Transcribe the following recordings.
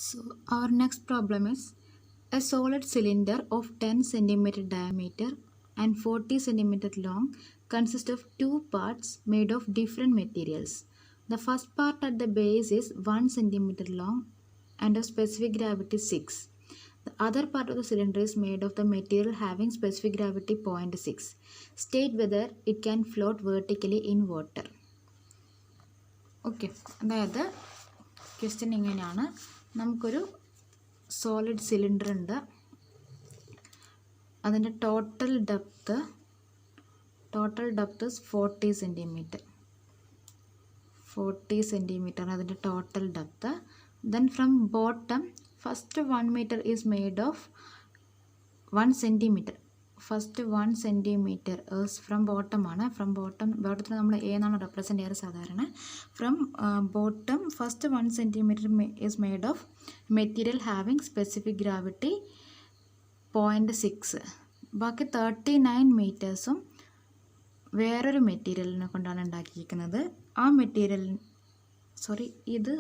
So our next problem is a solid cylinder of 10 cm diameter and 40 cm long consists of two parts made of different materials. The first part at the base is 1 cm long and of specific gravity 6. The other part of the cylinder is made of the material having specific gravity 0.6. State whether it can float vertically in water. Okay, അതായത് question ഇങ്ങനെയാണ്. നമുക്കൊരു solid cylinder ഉണ്ട്. അതിൻ്റെ total depth 40 centimetre. 40 centimetre അതിൻ്റെ total depth. Then from bottom first 1 metre is made of 1 centimetre. First 1 centimetre from bottom ആണ്. From ബോട്ടത്തിൽ നമ്മൾ A എന്നാണ് റെപ്രസെൻ്റ് ചെയ്യാറ് സാധാരണ. From bottom first 1 centimetre is made of material having specific gravity 0.6. ബാക്കി 39 മീറ്റേഴ്സും വേറൊരു മെറ്റീരിയലിനെ കൊണ്ടാണ് ഉണ്ടാക്കിയിരിക്കുന്നത്. ആ മെറ്റീരിയൽ ഇത്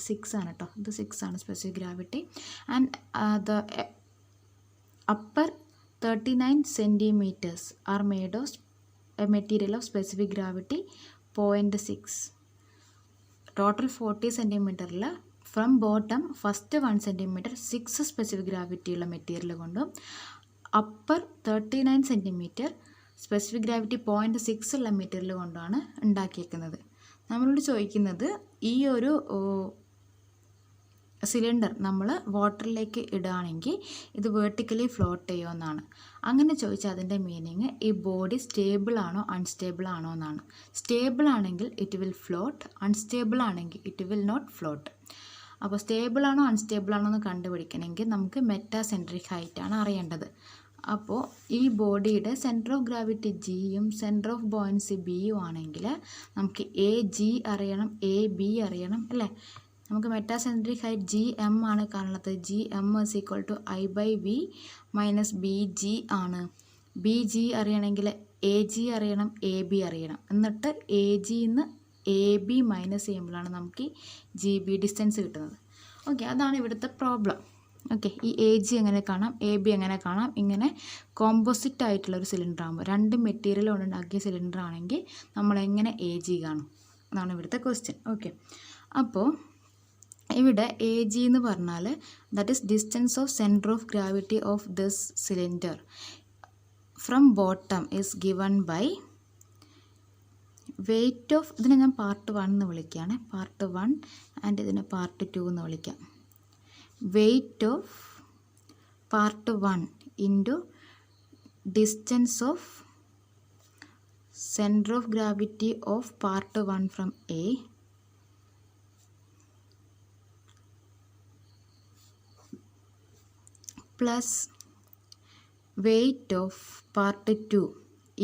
6 ആണ് കേട്ടോ. ഇത് 6 ആണ് specific gravity. And the upper 39 centimeters are made of a material of specific gravity 0.6. Total 40 centimeter from bottom first 1 centimeter 6 specific gravity ഉള്ള മെറ്റീരിയൽ കൊണ്ടും upper 39 centimeter specific gravity 0.6 ഉള്ള മെറ്റീരിയൽ കൊണ്ടാണ് ഉണ്ടാക്കിയിരിക്കുന്നത്. നമ്മളോട് ചോദിക്കുന്നത് ഈ ഒരു സിലിണ്ടർ നമ്മൾ വാട്ടറിലേക്ക് ഇടുകയാണെങ്കിൽ ഇത് വേർട്ടിക്കലി ഫ്ലോട്ട് ചെയ്യുമെന്നാണ്. അങ്ങനെ ചോദിച്ചാൽ അതിൻ്റെ മീനിങ് ഈ ബോഡി സ്റ്റേബിൾ ആണോ അൺസ്റ്റേബിൾ ആണോ എന്നാണ്. സ്റ്റേബിൾ ആണെങ്കിൽ ഇറ്റ് വിൽ ഫ്ലോട്ട്, അൺസ്റ്റേബിൾ ആണെങ്കിൽ ഇറ്റ് വിൽ നോട്ട് ഫ്ലോട്ട്. അപ്പോൾ സ്റ്റേബിൾ ആണോ അൺസ്റ്റേബിൾ ആണോ എന്ന് കണ്ടുപിടിക്കണമെങ്കിൽ നമുക്ക് മെറ്റാസെൻട്രിക് ഹൈറ്റാണ് അറിയേണ്ടത്. അപ്പോൾ ഈ ബോഡിയുടെ സെൻറ്റർ ഓഫ് ഗ്രാവിറ്റി ജിയും സെൻറ്റർ ഓഫ് ബോയൻസി ബിയും ആണെങ്കിൽ നമുക്ക് എ ജി അറിയണം, എ ബി അറിയണം അല്ലേ. നമുക്ക് മെറ്റാസെൻട്രിക് ഹൈറ്റ് ജി എം ആണ് കാണുന്നത്. G M is equal to I by V minus B G ആണ്. ബി ജി അറിയണമെങ്കിൽ എ ജി അറിയണം, എ ബി അറിയണം. എന്നിട്ട് എ ജിന്ന് എ ബി മൈനസ് ചെയ്യുമ്പോഴാണ് നമുക്ക് ഈ ജി ബി ഡിസ്റ്റൻസ് കിട്ടുന്നത്. ഓക്കെ, അതാണ് ഇവിടുത്തെ പ്രോബ്ലം. ഓക്കെ, ഈ എ ജി എങ്ങനെ കാണാം, എ ബി എങ്ങനെ കാണാം. ഇങ്ങനെ കോമ്പോസിറ്റ് ആയിട്ടുള്ളൊരു സിലിണ്ടർ ആകുമ്പോൾ, രണ്ട് മെറ്റീരിയൽ കൊണ്ടുണ്ടാക്കിയ സിലിണ്ടർ ആണെങ്കിൽ നമ്മളെങ്ങനെ എ ജി കാണും, അതാണ് ഇവിടുത്തെ ക്വസ്റ്റ്യൻ. ഓക്കെ, അപ്പോൾ ഇവിടെ എ ജി എന്ന് പറഞ്ഞാൽ that is distance of centre of gravity of this cylinder from bottom is given by weight of, ഇതിനെ ഞാൻ പാർട്ട് 1 എന്ന് വിളിക്കുകയാണ്, പാർട്ട് 1 ആൻഡ് ഇതിനെ പാർട്ട് 2 എന്ന് വിളിക്കാം. Weight of part 1 into distance of centre of gravity of part 1 from A plus weight of part 2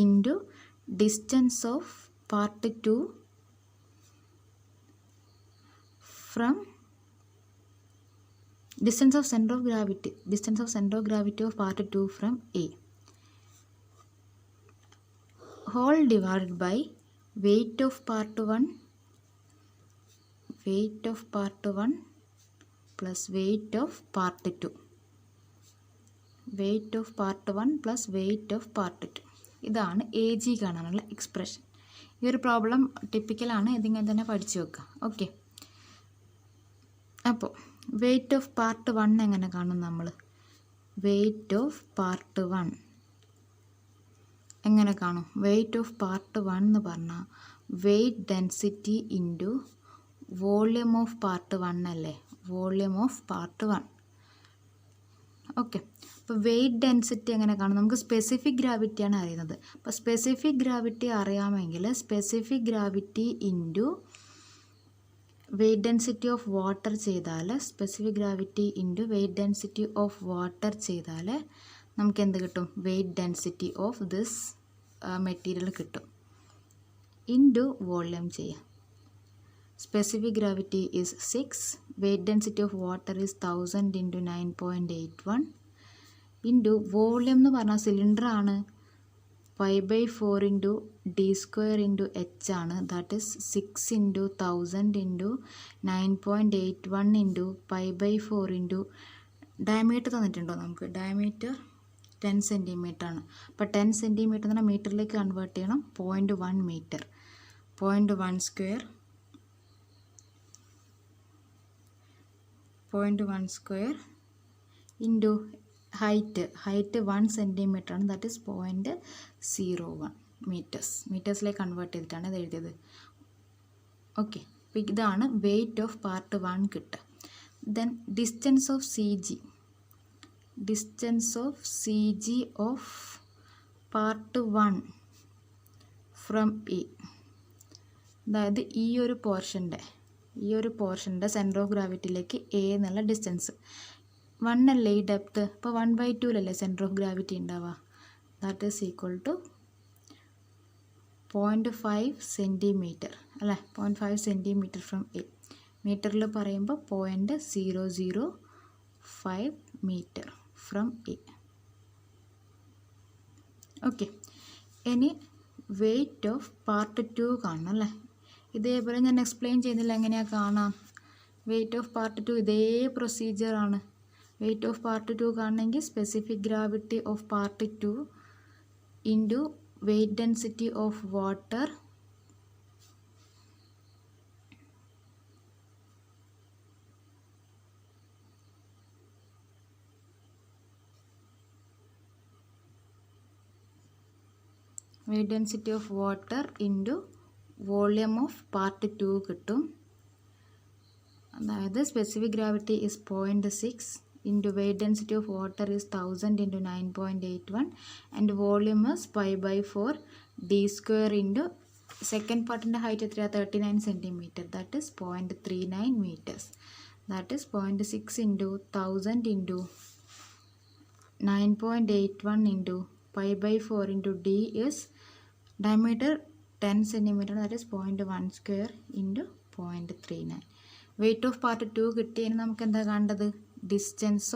into distance of part 2 from distance of center of gravity of part 2 from A, whole divided by weight of part 1 plus weight of part 2. Weight of part 1 plus weight of part 2. ഇതാണ് A G കാണാനുള്ള expression. ഈ ഒരു problem ടിപ്പിക്കലാണ്, ഇതിങ്ങനെ തന്നെ പഠിച്ചു വെക്കുക. Okay, അപ്പോൾ weight of part 1 എങ്ങനെ കാണും നമ്മൾ? വെയ്റ്റ് ഓഫ് പാർട്ട് 1 എങ്ങനെ കാണും? വെയ്റ്റ് ഓഫ് പാർട്ട് 1 എന്ന് പറഞ്ഞാൽ weight density into volume of part 1 അല്ലേ, വോള്യൂം ഓഫ് പാർട്ട് 1. ഓക്കെ, അപ്പോൾ വെയ്റ്റ് ഡെൻസിറ്റി എങ്ങനെ കാണും? നമുക്ക് സ്പെസിഫിക് ഗ്രാവിറ്റിയാണ് അറിയുന്നത്. അപ്പോൾ സ്പെസിഫിക് ഗ്രാവിറ്റി അറിയാമെങ്കിൽ specific gravity into weight density of water ചെയ്താൽ, specific gravity into weight density of water ചെയ്താൽ നമുക്ക് എന്ത് കിട്ടും? Weight density of this material കിട്ടും. ഇൻറ്റു വോള്യൂം ചെയ്യാം. Specific gravity is 6, weight density of water is 1000 into 9.81 into volume എന്ന് പറഞ്ഞാൽ cylinder ആണ്. π/4 into D square into H ആണ്. That is 6 into 1000 into 9.81 into π/4 into diameter തന്നിട്ടുണ്ടോ നമുക്ക്? Diameter 10 centimetre ആണ്. അപ്പോൾ 10 സെൻറ്റിമീറ്റർ എന്ന് പറഞ്ഞാൽ മീറ്ററിലേക്ക് കൺവേർട്ട് ചെയ്യണം. 0.1 metre. 0.1 square into height 1 centimetre ആണ്. ദാറ്റ് ഈസ് 0.01 മീറ്റേഴ്സിലേക്ക് കൺവേർട്ട് ചെയ്തിട്ടാണ് ഇത് എഴുതിയത്. ഓക്കെ, അപ്പോൾ ഇതാണ് വെയ്റ്റ് ഓഫ് പാർട്ട് 1 കിട്ടുക. Then distance of C G of part 1 from A. അതായത് ഈ ഒരു പോർഷൻ്റെ സെൻറ്റർ ഓഫ് ഗ്രാവിറ്റിയിലേക്ക് എ എന്നുള്ള ഡിസ്റ്റൻസ് 1 അല്ലേ ഈ ഡെപ്ത്ത്. അപ്പോൾ 1/2 സെൻറ്റർ ഓഫ് ഗ്രാവിറ്റി ഉണ്ടാവുക. That is equal to 0.5 centimetre അല്ലേ. 0.5 സെൻറ്റിമീറ്റർ ഫ്രം എ. മീറ്ററിൽ പറയുമ്പോൾ 0.005 മീറ്റർ ഫ്രം എ. ഓക്കെ, ഇനി വെയ്റ്റ് ഓഫ് പാർട്ട് 2 കാണണം അല്ലേ. ഇതേപോലെ ഞാൻ എക്സ്പ്ലെയിൻ ചെയ്യുന്നില്ല, എങ്ങനെയാണ് കാണാം. വെയ്റ്റ് ഓഫ് പാർട്ട് 2 ഇതേ പ്രൊസീജിയറാണ്. വെയ്റ്റ് ഓഫ് പാർട്ട് 2 കാണണമെങ്കിൽ specific gravity of part 2 into weight density of water into volume of part 2 കിട്ടും. അതായത് specific gravity is 0.6 into weight density of water is 1000 into 9.81 and volume is π/4 D square into second പാർട്ടിൻ്റെ height എത്രയാണ്? 39 centimeter. That is 0.39 meters. That is 0.6 into 1000 into 9.81 into π/4 into D is diameter 10 centimeter, that is 0.1 square into 0.39. Weight of part 2 കിട്ടി. ഇനി നമുക്ക് എന്താ കാണേണ്ടത്? Distance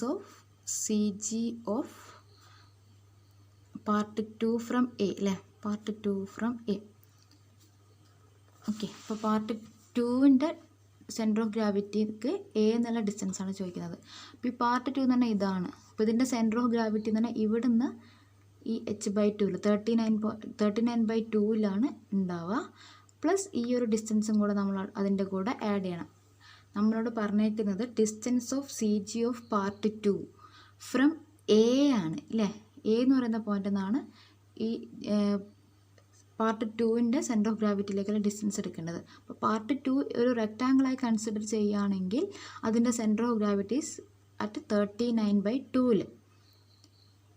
of C G of part 2 from A അല്ലേ. Part 2 from A. Okay, അപ്പോൾ part 2ൻ്റെ center of ഗ്രാവിറ്റിക്ക് A എന്നുള്ള ഡിസ്റ്റൻസ് ആണ് ചോദിക്കുന്നത്. അപ്പോൾ ഈ പാർട്ട് 2 എന്ന് പറഞ്ഞാൽ ഇതാണ്. അപ്പോൾ ഇതിൻ്റെ സെൻറ്റർ ഓഫ് ഗ്രാവിറ്റി എന്ന് പറഞ്ഞാൽ ഇവിടുന്ന് ഈ h/2 39/2 ഉണ്ടാവുക. പ്ലസ് ഈ ഒരു ഡിസ്റ്റൻസും കൂടെ നമ്മൾ അതിൻ്റെ കൂടെ ആഡ് ചെയ്യണം. നമ്മളോട് പറഞ്ഞേക്കുന്നത് distance of C G of part 2 from A ആണ് അല്ലേ. എ എന്ന് പറയുന്ന പോയിൻ്റിൽ നിന്നാണ് ഈ പാർട്ട് 2ൻ്റെ സെൻറ്റർ ഓഫ് ഗ്രാവിറ്റിയിലേക്കുള്ള ഡിസ്റ്റൻസ് എടുക്കേണ്ടത്. അപ്പോൾ പാർട്ട് 2 ഒരു റെക്റ്റാങ്കിളായി കൺസിഡർ ചെയ്യുകയാണെങ്കിൽ അതിൻ്റെ സെൻറ്റർ ഓഫ് ഗ്രാവിറ്റീസ് അറ്റ് 39/2.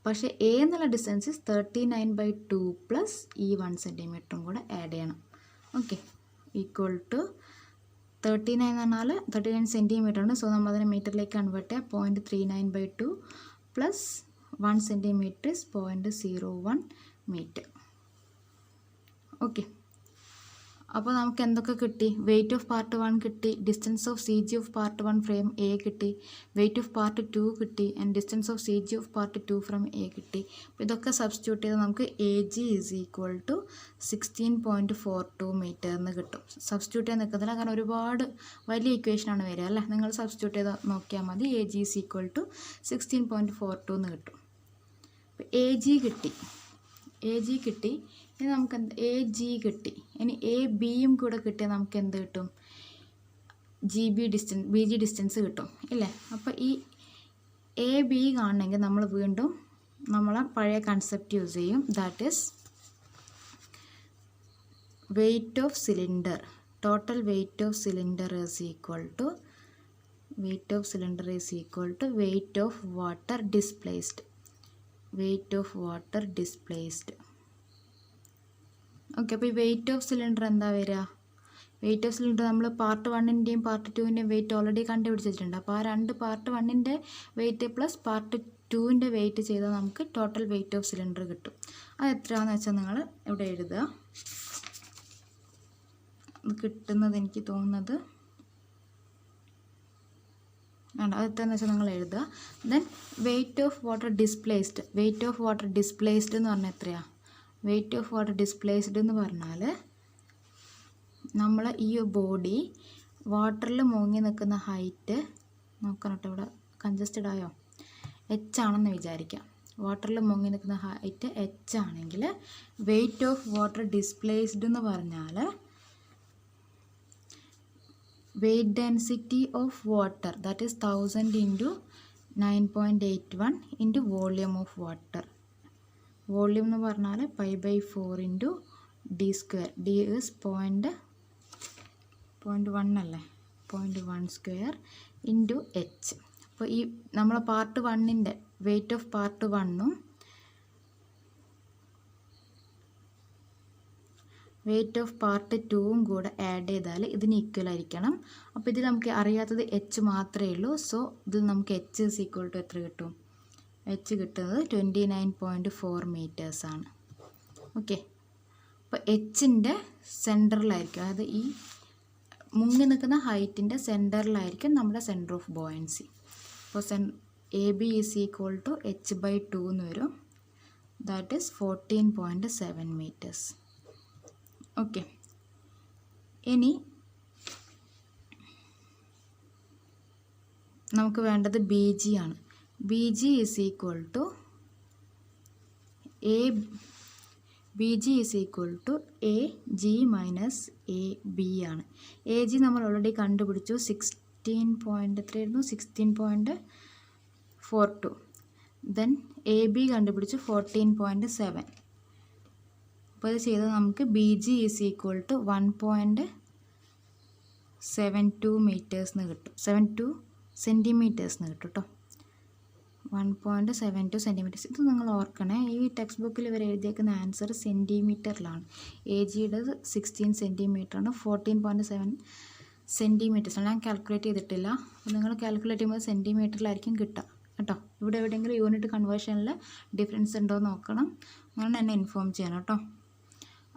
പക്ഷേ എ എന്നുള്ള ഡിസ്റ്റൻസ് 39/2 പ്ലസ് ഈ 1 സെൻറ്റിമീറ്ററും കൂടെ ആഡ് ചെയ്യണം. ഓക്കെ, ഈക്വൽ ടു 39 എന്ന് പറഞ്ഞാൽ 39 സെൻറ്റിമീറ്റർ ആണ്. സോ നമ്മൾ അതിനെ മീറ്ററിലേക്ക് കൺവേർട്ട് ചെയ്യുക. 0.39/2 plus 1 centimetre is 0.01 metre. Okay, അപ്പോൾ നമുക്ക് എന്തൊക്കെ കിട്ടി? വെയ്റ്റ് ഓഫ് പാർട്ട് 1 കിട്ടി, distance of C G of part 1 from A കിട്ടി, വെയ്റ്റ് ഓഫ് പാർട്ട് 2 കിട്ടി, and distance of C G of part 2 from A കിട്ടി. അപ്പോൾ ഇതൊക്കെ സബ്സ്റ്റിറ്റ്യൂട്ട് ചെയ്ത് നമുക്ക് A G is equal to 16.42 metre എന്ന് കിട്ടും. സബ്സ്റ്റിറ്റ്യൂട്ട് ചെയ്ത് നിൽക്കുന്നില്ല, കാരണം ഒരുപാട് വലിയ ഇക്വേഷനാണ് വരിക അല്ലേ. നിങ്ങൾ സബ്സ്റ്റിറ്റ്യൂട്ട് ചെയ്ത് നോക്കിയാൽ മതി. A G is equal to 16.42 എന്ന് കിട്ടും. അപ്പോൾ എ ജി കിട്ടി. ഇനി നമുക്ക് എന്ത്? എ ജി കിട്ടി. ഇനി എ ബിയും കൂടെ കിട്ടിയാൽ നമുക്ക് എന്ത് കിട്ടും? ബി ജി ഡിസ്റ്റൻസ് കിട്ടും ഇല്ലേ. അപ്പോൾ ഈ എ ബി കാണണമെങ്കിൽ നമ്മൾ വീണ്ടും നമ്മളെ പഴയ കൺസെപ്റ്റ് യൂസ് ചെയ്യും. That is weight of cylinder, total weight of cylinder is equal to weight of water displaced. Okay, അപ്പോൾ ഈ വെയ്റ്റ് ഓഫ് സിലിണ്ടർ എന്താ വരിക? വെയ്റ്റ് ഓഫ് സിലിണ്ടർ നമ്മൾ പാർട്ട് 1ൻ്റെയും പാർട്ട് 2ൻ്റെയും വെയിറ്റ് ഓൾറെഡി കണ്ടുപിടിച്ചിട്ടുണ്ട്. അപ്പോൾ ആ രണ്ട് പാർട്ട് 1ൻ്റെ വെയിറ്റ് പ്ലസ് പാർട്ട് 2ൻ്റെ വെയിറ്റ് ചെയ്താൽ നമുക്ക് ടോട്ടൽ വെയ്റ്റ് ഓഫ് സിലിണ്ടർ കിട്ടും. അത് എത്രയാണെന്ന് വെച്ചാൽ നിങ്ങൾ ഇവിടെ എഴുതുക. അത് കിട്ടുന്നത് എനിക്ക് തോന്നുന്നത് വേണ്ട, അത് എത്രയെന്ന് വെച്ചാൽ നിങ്ങൾ എഴുതുക. Then weight of water displaced. Weight of water displaced എന്ന് പറഞ്ഞാൽ എത്രയാണ്? വെയിറ്റ് ഓഫ് വാട്ടർ ഡിസ്പ്ലേസ്ഡ് എന്ന് പറഞ്ഞാൽ നമ്മൾ ഈ ബോഡി വാട്ടറിൽ മുങ്ങി നിൽക്കുന്ന ഹൈറ്റ് നോക്കണം കേട്ടോ, ഇവിടെ കൺജസ്റ്റഡ് ആയോ? എച്ച് ആണെന്ന് വിചാരിക്കാം. വാട്ടറിൽ മുങ്ങി നിൽക്കുന്ന ഹൈറ്റ് എച്ച് ആണെങ്കിൽ വെയിറ്റ് ഓഫ് വാട്ടർ ഡിസ്പ്ലേസ്ഡ് എന്ന് പറഞ്ഞാൽ weight density of water, that is 1000 into 9.81 into volume of water. Volume എന്ന് പറഞ്ഞാൽ pi by 4 into d square. d is 0.1 അല്ലേ, 0.1 സ്ക്വയർ ഇൻറ്റു എച്ച്. അപ്പോൾ ഈ നമ്മൾ പാർട്ട് 1ൻ്റെ വെയിറ്റ് ഓഫ് പാർട്ട് 1ഉം വെയിറ്റ് ഓഫ് പാർട്ട് 2ഉം കൂടെ ആഡ് ചെയ്താൽ ഇതിന് ഈക്വൽ ആയിരിക്കണം. അപ്പോൾ ഇത് നമുക്ക് അറിയാത്തത് എച്ച് മാത്രമേ ഉള്ളൂ. സോ ഇതിൽ നമുക്ക് എച്ച് ഇസ് ഈക്വൽ ടു എത്ര കിട്ടും? എച്ച് കിട്ടുന്നത് 29.4 മീറ്റേഴ്സാണ്. ഓക്കെ, അപ്പോൾ എച്ചിൻ്റെ സെൻറ്ററിലായിരിക്കും, അതായത് ഈ മുങ്ങി നിൽക്കുന്ന ഹൈറ്റിൻ്റെ സെൻറ്ററിലായിരിക്കും നമ്മുടെ സെൻറ്റർ ഓഫ് ബോയൻസി. അപ്പോൾ A B is equal to H by 2 എന്ന് വരും. That is 14.7 metres. ഓക്കെ, ഇനി നമുക്ക് വേണ്ടത് ബി ജി ആണ്. B G is equal to A G minus A B ആണ്. എ ജി നമ്മൾ ഓൾറെഡി കണ്ടുപിടിച്ചു, 16.42. ദെൻ എ ബി കണ്ടുപിടിച്ചു 14.7. അപ്പോൾ ഇത് ചെയ്താൽ നമുക്ക് B G is equal to 1.72 മീറ്റേഴ്സിന് കിട്ടും, 72 സെൻറ്റിമീറ്റേഴ്സിന് കിട്ടും കേട്ടോ. 1.72 സെൻറ്റിമീറ്റേഴ്സ്. ഇത് നിങ്ങൾ ഓർക്കണേ, ഈ ടെക്സ്റ്റ് ബുക്കിൽ ഇവർ എഴുതിയേക്കുന്ന ആൻസർ സെൻറ്റിമീറ്ററിലാണ്. എ ജിയുടെ 16 സെൻറ്റിമീറ്ററാണ്, 14.7 സെൻറ്റിമീറ്റേഴ്സാണ്. ഞാൻ കാൽക്കുലേറ്റ് ചെയ്തിട്ടില്ല. അപ്പോൾ നിങ്ങൾ കാൽക്കുലേറ്റ് ചെയ്യുമ്പോൾ സെൻറ്റിമീറ്ററിലായിരിക്കും കിട്ടുക കേട്ടോ. ഇവിടെ എവിടെയെങ്കിലും യൂണിറ്റ് കൺവേർഷനിൽ ഡിഫറൻസ് ഉണ്ടോ എന്ന് നോക്കണം, അങ്ങനെ എന്നെ ഇൻഫോം ചെയ്യണം കേട്ടോ.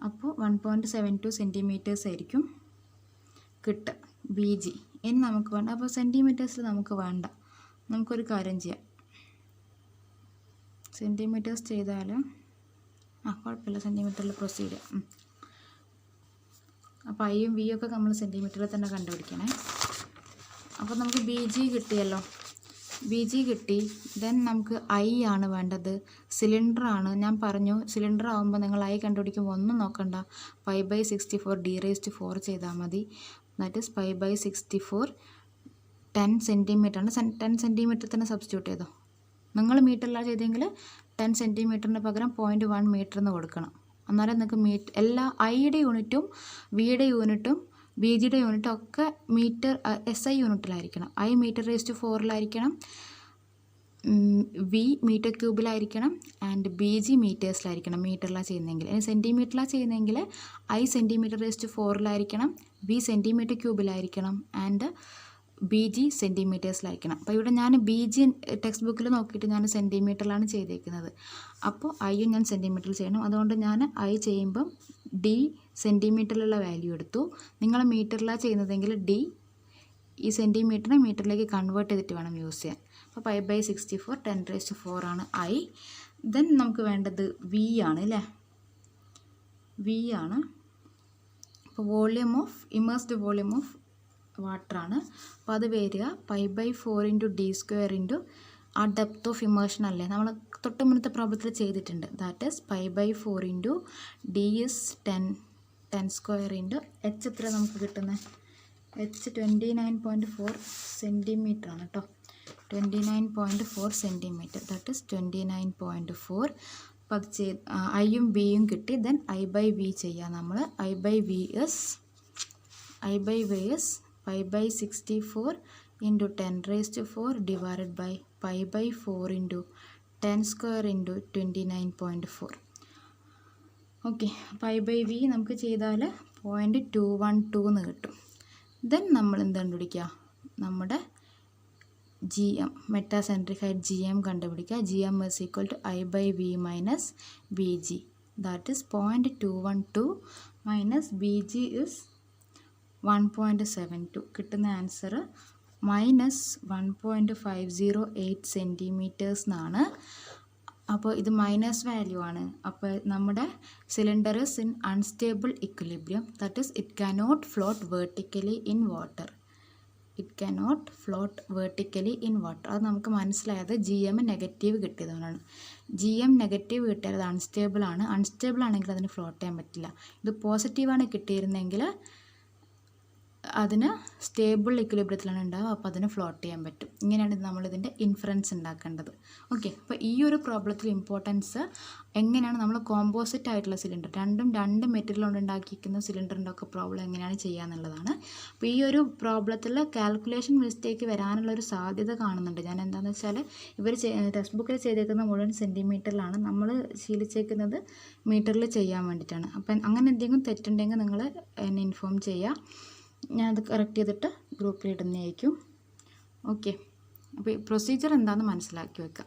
അപ്പോൾ 1.72 സെൻറ്റിമീറ്റേഴ്സ് ആയിരിക്കും കിട്ടുക ബി ജി. ഇനി നമുക്ക് വേണ്ട, അപ്പോൾ സെൻറ്റിമീറ്റേഴ്സിൽ നമുക്ക് വേണ്ട, നമുക്കൊരു കാര്യം ചെയ്യാം. സെൻറ്റിമീറ്റേഴ്സ് ചെയ്താൽ കുഴപ്പമില്ല, സെൻറ്റിമീറ്ററിൽ പ്രൊസീഡ് ചെയ്യാം. അപ്പോൾ ഐയും വിയും ഒക്കെ നമ്മൾ സെൻറ്റിമീറ്ററിൽ തന്നെ കണ്ടുപിടിക്കണേ. അപ്പോൾ നമുക്ക് ബി ജി കിട്ടിയല്ലോ, ബി ജി കിട്ടി. ദെൻ നമുക്ക് ഐ ആണ് വേണ്ടത്, സിലിണ്ടറാണ്. ഞാൻ പറഞ്ഞു സിലിണ്ടർ ആകുമ്പോൾ നിങ്ങൾ ഐ കണ്ടുപിടിക്കുമ്പോൾ ഒന്നും നോക്കണ്ട, പൈ ബൈ 64 d⁴ ചെയ്താൽ മതി. ദാറ്റ് ഈസ് പൈ ബൈ 64 10 സെൻറ്റിമീറ്ററാണ്. 10 സെൻറ്റിമീറ്റർ തന്നെ സബ്സ്റ്റിറ്റ്യൂട്ട് ചെയ്തോ. നിങ്ങൾ മീറ്ററിലാണ് ചെയ്തെങ്കിൽ 10 സെൻറ്റിമീറ്ററിന് പകരം 0.1 മീറ്റർ എന്ന് കൊടുക്കണം. അന്നേരം നിങ്ങൾക്ക് എല്ലാ ഐയുടെ യൂണിറ്റും വിയുടെ യൂണിറ്റും ബി ജിയുടെ യൂണിറ്റും ഒക്കെ മീറ്റർ SI യൂണിറ്റിലായിരിക്കണം. ഐ m/4 വി മീറ്റർ ക്യൂബിലായിരിക്കണം ആൻഡ് ബി ജി മീറ്റേഴ്സിലായിരിക്കണം. മീറ്ററിലാണ് ചെയ്യുന്നതെങ്കിൽ, ഇനി സെൻറ്റിമീറ്ററിലാണ് ചെയ്യുന്നതെങ്കിൽ ഐ cm/4 വി സെൻറ്റിമീറ്റർ ക്യൂബിലായിരിക്കണം ആൻഡ് ബി ജി സെൻറ്റിമീറ്റേഴ്സിലായിരിക്കണം. അപ്പോൾ ഇവിടെ ഞാൻ ബി ജി ടെക്സ്റ്റ് ബുക്കിൽ നോക്കിയിട്ട് ഞാൻ സെൻറ്റിമീറ്ററിലാണ് ചെയ്തേക്കുന്നത്. അപ്പോൾ ഐയും ഞാൻ സെൻറ്റിമീറ്ററിൽ ചെയ്യണം. അതുകൊണ്ട് ഞാൻ ഐ ചെയ്യുമ്പം ഡി സെൻറ്റിമീറ്ററിലുള്ള വാല്യൂ എടുത്തു. നിങ്ങൾ മീറ്ററിലാണ് ചെയ്യുന്നതെങ്കിൽ ഡി ഈ സെൻറ്റിമീറ്ററിനെ മീറ്ററിലേക്ക് കൺവേർട്ട് ചെയ്തിട്ട് വേണം യൂസ് ചെയ്യാൻ. അപ്പോൾ പൈ ബൈ 64 10⁴ ആണ് ഐ. ദെൻ നമുക്ക് വേണ്ടത് വി ആണ് അല്ലേ, വി ആണ്. അപ്പോൾ volume of immersed volume of വാട്ടറാണ്. അപ്പോൾ അത് വരിക pi by 4 into d² into ആ ഡെപ്ത് ഓഫ് ഇമേർഷൻ അല്ലേ, നമ്മൾ തൊട്ട് മുന്നത്തെ പ്രോബ്ലത്തിൽ ചെയ്തിട്ടുണ്ട്. That is pi by 4 into D is 10² into H എത്ര നമുക്ക് കിട്ടുന്നത്? എച്ച് 29.4 സെൻറ്റിമീറ്റർ ആണ് കേട്ടോ. 29.4 സെൻറ്റിമീറ്റർ, ദാറ്റ് ഈസ് 29.4. അപ്പോൾ അത് ഐയും ബിയും കിട്ടി. ദെൻ ഐ ബൈ വി ചെയ്യാം നമ്മൾ. I by V is pi by 64 into 10⁴ divided by pi by 4 into 10² into 29.4. Okay, pi by V നമുക്ക് ചെയ്താൽ 0.212 എന്ന് കിട്ടും. ദെൻ നമ്മൾ എന്ത് കണ്ടുപിടിക്കുക? നമ്മുടെ G M, metacentric height G M കണ്ടുപിടിക്കുക. G M is equal to I by V minus B G. That is 0.212 minus B G is 1.72. കിട്ടുന്ന ആൻസർ -1.508 സെൻറ്റിമീറ്റേഴ്സ് എന്നാണ്. അപ്പോൾ ഇത് മൈനസ് വാല്യൂ ആണ്. അപ്പോൾ നമ്മുടെ cylinder is in unstable equilibrium, that is it cannot float vertically in water. It cannot float vertically in water. അത് നമുക്ക് മനസ്സിലായത് GM നെഗറ്റീവ് കിട്ടിയതുകൊണ്ടാണ്. GM നെഗറ്റീവ് കിട്ടിയാൽ അത് അൺസ്റ്റേബിൾ ആണ്. അൺസ്റ്റേബിൾ ആണെങ്കിൽ അതിന് ഫ്ലോട്ട് ചെയ്യാൻ പറ്റില്ല. ഇത് പോസിറ്റീവാണ് കിട്ടിയിരുന്നെങ്കിൽ അതിന് സ്റ്റേബിൾ ഇക്വിലിബ്രിയത്തിലാണ് ഉണ്ടാവുക, അപ്പോൾ അതിന് ഫ്ലോട്ട് ചെയ്യാൻ പറ്റും. ഇങ്ങനെയാണ് നമ്മളിതിൻ്റെ ഇൻഫറൻസ് ഉണ്ടാക്കേണ്ടത്. ഓക്കെ, അപ്പോൾ ഈ ഒരു പ്രോബ്ലത്തിൽ ഇമ്പോർട്ടൻസ് എങ്ങനെയാണ് നമ്മൾ കോമ്പോസിറ്റ് ആയിട്ടുള്ള സിലിണ്ടർ, രണ്ട് മെറ്റീരിയൽ കൊണ്ട് ഉണ്ടാക്കിയിരിക്കുന്ന സിലിണ്ടറിൻ്റെ ഒക്കെ പ്രോബ്ലം എങ്ങനെയാണ് ചെയ്യുക എന്നുള്ളതാണ്. അപ്പോൾ ഈ ഒരു പ്രോബ്ലത്തിൽ കാൽക്കുലേഷൻ മിസ്റ്റേക്ക് വരാനുള്ളൊരു സാധ്യത കാണുന്നുണ്ട്. ഞാൻ എന്താണെന്ന് വെച്ചാൽ ഇവർ ടെക്സ്റ്റ് ബുക്കിൽ ചെയ്തേക്കുന്ന മുഴുവൻ സെൻറ്റിമീറ്ററിലാണ്, നമ്മൾ ശീലിച്ചേക്കുന്നത് മീറ്ററിൽ ചെയ്യാൻ വേണ്ടിയിട്ടാണ്. അപ്പം അങ്ങനെ എന്തെങ്കിലും തെറ്റുണ്ടെങ്കിൽ നിങ്ങൾ എന്നെ ഇൻഫോം ചെയ്യുക. ഞാനത് കറക്റ്റ് ചെയ്തിട്ട് ഗ്രൂപ്പിൽ ഇടുന്നതായിരിക്കും. ഓക്കെ, അപ്പോൾ ഈ പ്രൊസീജിയർ എന്താണെന്ന് മനസ്സിലാക്കി വെക്കുക.